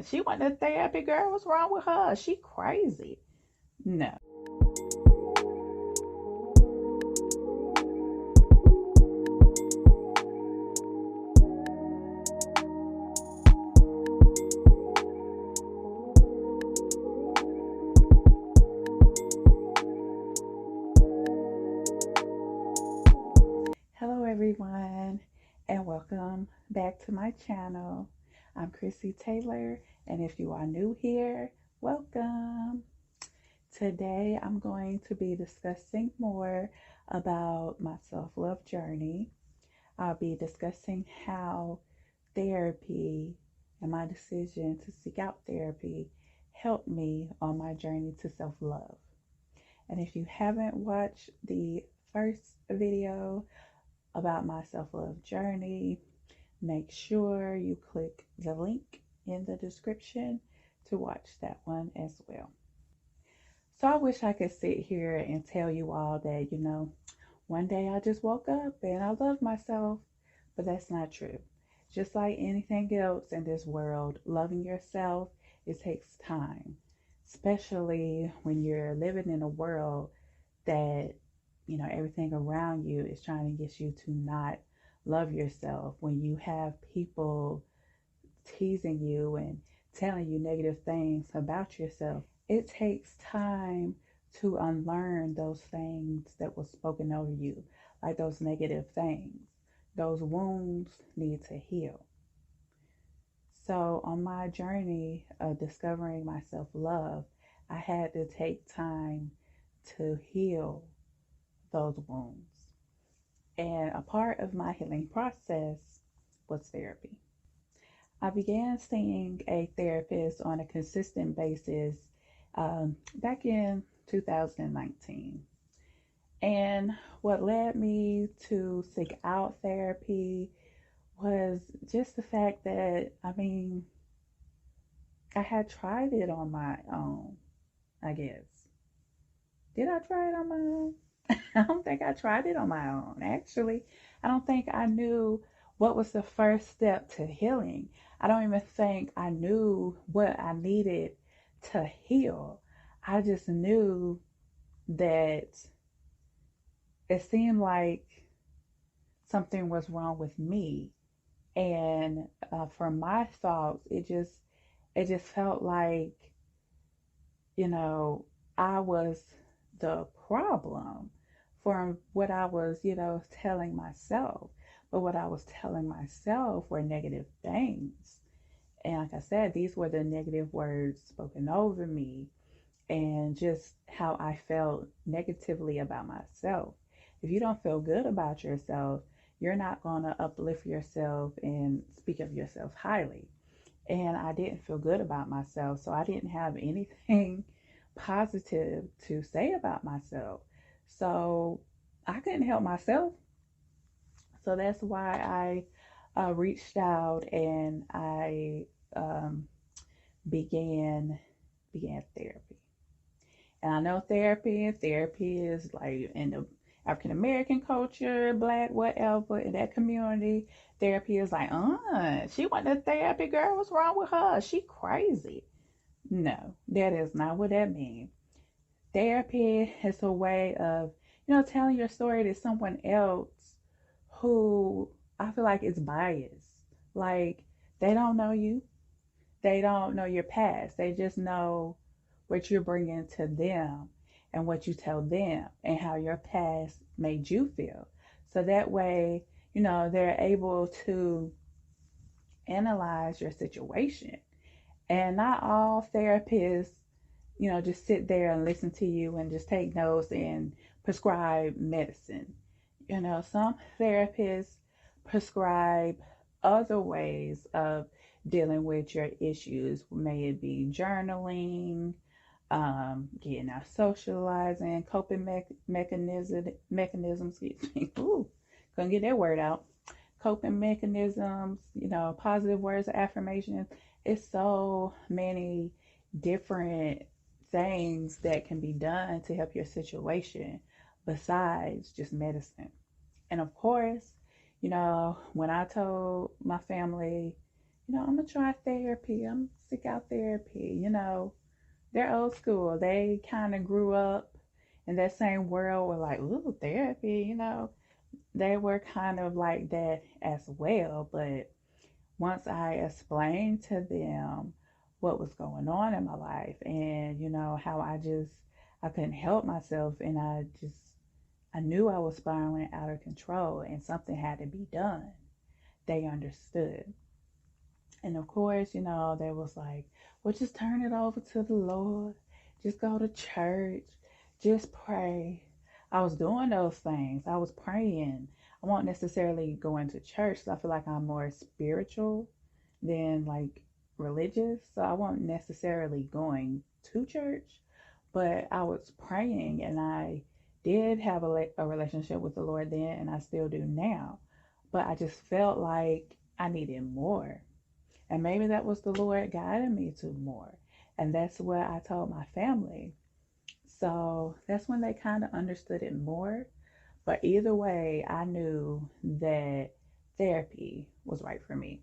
She went to therapy, girl. What's wrong with her? She crazy. No. Hello, everyone, and welcome back to my channel. I'm Chrissy Taylor, and if you are new here, welcome. Today, I'm going to be discussing more about my self-love journey. I'll be discussing how therapy and my decision to seek out therapy helped me on my journey to self-love. And if you haven't watched the first video about my self-love journey, make sure you click the link in the description to watch that one as well. So I wish I could sit here and tell you all that, one day I just woke up and I love myself, but that's not true. Just like anything else in this world, loving yourself, it takes time, especially when you're living in a world that, everything around you is trying to get you to not love yourself. When you have people teasing you and telling you negative things about yourself, it takes time to unlearn those things that was spoken over you, like those negative things. Those wounds need to heal. So on my journey of discovering my self-love, I had to take time to heal those wounds. And a part of my healing process was therapy. I began seeing a therapist on a consistent basis back in 2019. And what led me to seek out therapy was just the fact that, I had tried it on my own, I guess. Did I try it on my own? I don't think I tried it on my own, actually. I don't think I knew what was the first step to healing. I don't even think I knew what I needed to heal. I just knew that it seemed like something was wrong with me. And from my thoughts, it just felt like, I was the problem for what I was, telling myself. But what I was telling myself were negative things. And like I said, these were the negative words spoken over me and just how I felt negatively about myself. If you don't feel good about yourself, you're not going to uplift yourself and speak of yourself highly. And I didn't feel good about myself, so I didn't have anything positive to say about myself. So I couldn't help myself. So that's why I reached out and I began therapy. And I know therapy is like in the African American culture, black, whatever, in that community, therapy is like, she went to therapy, girl. What's wrong with her? She crazy. No, that is not what that means. Therapy is a way of, telling your story to someone else who I feel like is biased. Like they don't know you. They don't know your past. They just know what you're bringing to them and what you tell them and how your past made you feel. So that way, they're able to analyze your situation. And not all therapists, just sit there and listen to you and just take notes and prescribe medicine. Some therapists prescribe other ways of dealing with your issues. May it be journaling, getting out socializing, coping mechanisms, excuse me. Ooh, couldn't get that word out. Coping mechanisms, positive words of affirmation. It's so many different things that can be done to help your situation besides just medicine. And of course, when I told my family, I'm gonna try therapy. I'm gonna seek out therapy. They're old school. They kind of grew up in that same world with like, ooh, therapy. They were kind of like that as well. But once I explained to them what was going on in my life and, how I couldn't help myself and I knew I was spiraling out of control and something had to be done. They understood. And of course, they was like, well, just turn it over to the Lord. Just go to church. Just pray. I was doing those things. I was praying. I won't necessarily go into church. So I feel like I'm more spiritual than like religious. So I wasn't necessarily going to church, but I was praying and I did have a relationship with the Lord then, and I still do now. But I just felt like I needed more. And maybe that was the Lord guiding me to more. And that's what I told my family. So that's when they kind of understood it more. But either way, I knew that therapy was right for me.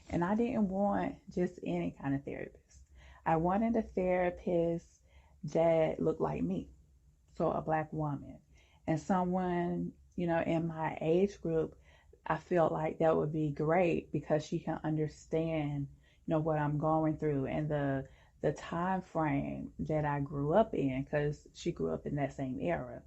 And I didn't want just any kind of therapist. I wanted a therapist that looked like me, so a black woman, and someone, in my age group. I felt like that would be great because she can understand, what I'm going through and the time frame that I grew up in, because she grew up in that same era.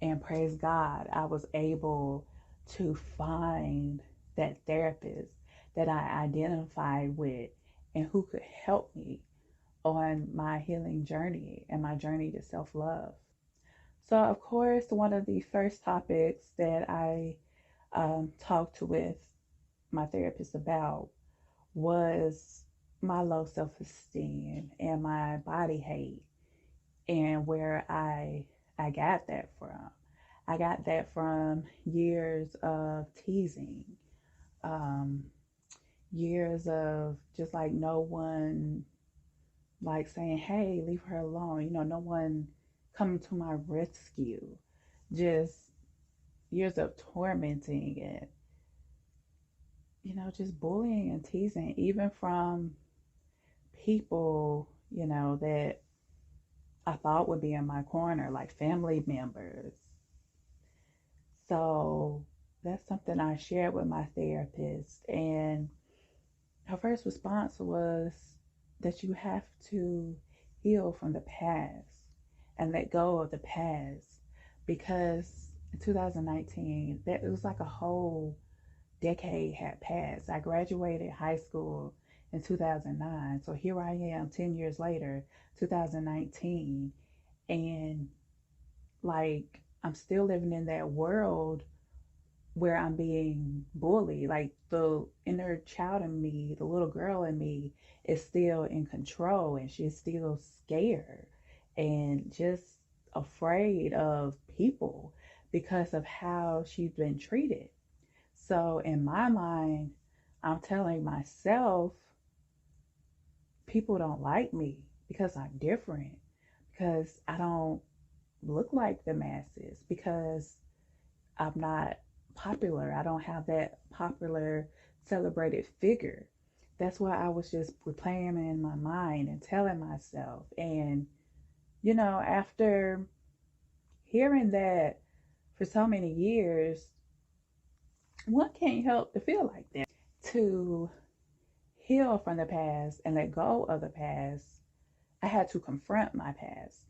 And praise God, I was able to find that therapist that I identified with and who could help me on my healing journey and my journey to self love. So, of course, one of the first topics that I talked with my therapist about was my low self esteem and my body hate, and where I got that from. I got that from years of teasing, um, years of just like no one like saying, hey, leave her alone. No one coming to my rescue. Just years of tormenting and, just bullying and teasing, even from people, that I thought would be in my corner, like family members. So that's something I shared with my therapist. And her first response was that you have to heal from the past and let go of the past, because in 2019, that it was like a whole decade had passed. I graduated high school in 2009. So here I am 10 years later, 2019, and like I'm still living in that world where I'm being bullied. Like the inner child in me, the little girl in me is still in control and she's still scared and just afraid of people because of how she's been treated. So in my mind, I'm telling myself people don't like me because I'm different, because I don't look like the masses, because I'm not popular. I don't have that popular celebrated figure. That's why I was just replaying in my mind and telling myself. And, after hearing that for so many years, one can't help to feel like that. To heal from the past and let go of the past, I had to confront my past,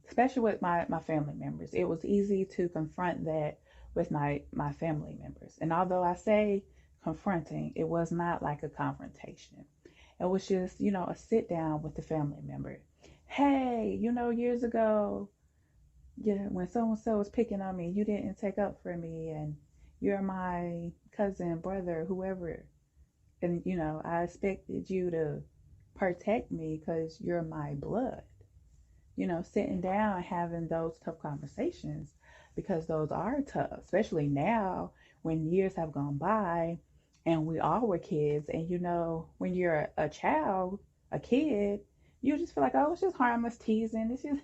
especially with my family members. It was easy to confront that with my family members. And although I say confronting, it was not like a confrontation. It was just, a sit down with the family member. Hey, years ago, yeah, when so and so was picking on me, you didn't take up for me, and you're my cousin, brother, whoever. And, I expected you to protect me because you're my blood. Sitting down and having those tough conversations, because those are tough, especially now when years have gone by and we all were kids. And, when you're a child, a kid, you just feel like, oh, it's just harmless teasing. It's just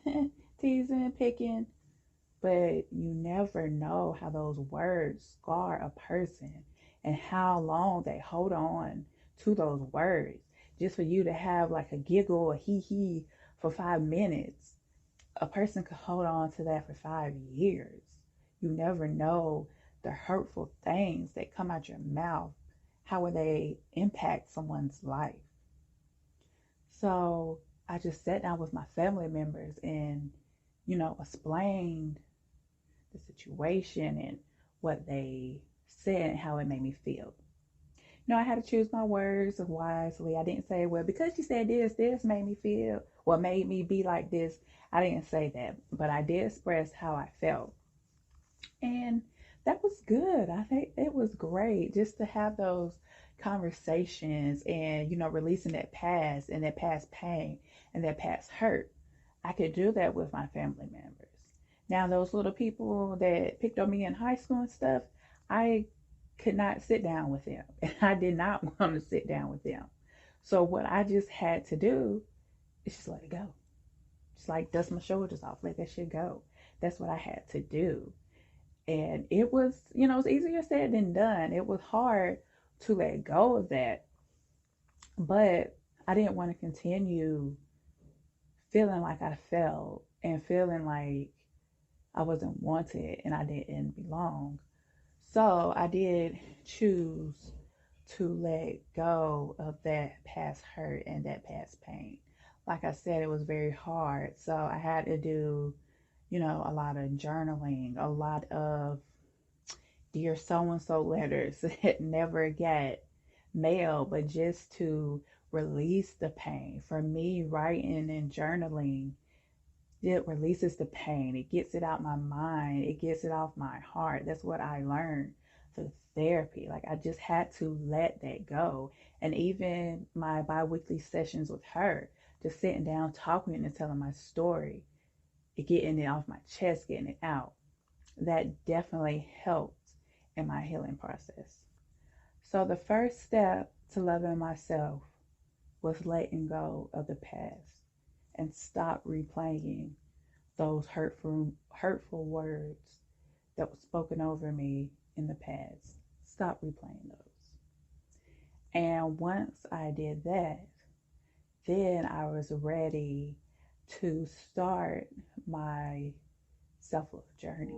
teasing, picking. But you never know how those words scar a person and how long they hold on to those words just for you to have like a giggle or hee hee for 5 minutes. A person could hold on to that for 5 years. You never know the hurtful things that come out your mouth. How will they impact someone's life? So I just sat down with my family members and, explained the situation and what they said and how it made me feel. I had to choose my words wisely. I didn't say, well, because you said this made me feel, or made me be like this. I didn't say that, but I did express how I felt. And that was good. I think it was great just to have those conversations and, releasing that past and that past pain and that past hurt. I could do that with my family members. Now, those little people that picked on me in high school and stuff, I could not sit down with them. And I did not want to sit down with them. So, what I just had to do is just let it go. Just like dust my shoulders off, let that shit go. That's what I had to do. And it was, it's easier said than done. It was hard to let go of that. But I didn't want to continue feeling like I felt and feeling like I wasn't wanted and I didn't belong. So I did choose to let go of that past hurt and that past pain. Like I said, it was very hard. So I had to do, a lot of journaling, a lot of dear so and so letters that never get mailed, but just to release the pain. For me, writing and journaling, it releases the pain. It gets it out my mind. It gets it off my heart. That's what I learned through therapy. Like I just had to let that go. And even my bi-weekly sessions with her, just sitting down, talking and telling my story, getting it off my chest, getting it out. That definitely helped in my healing process. So the first step to loving myself was letting go of the past and stop replaying those hurtful words that were spoken over me in the past. Stop replaying those. And once I did that, then I was ready to start my self-love journey.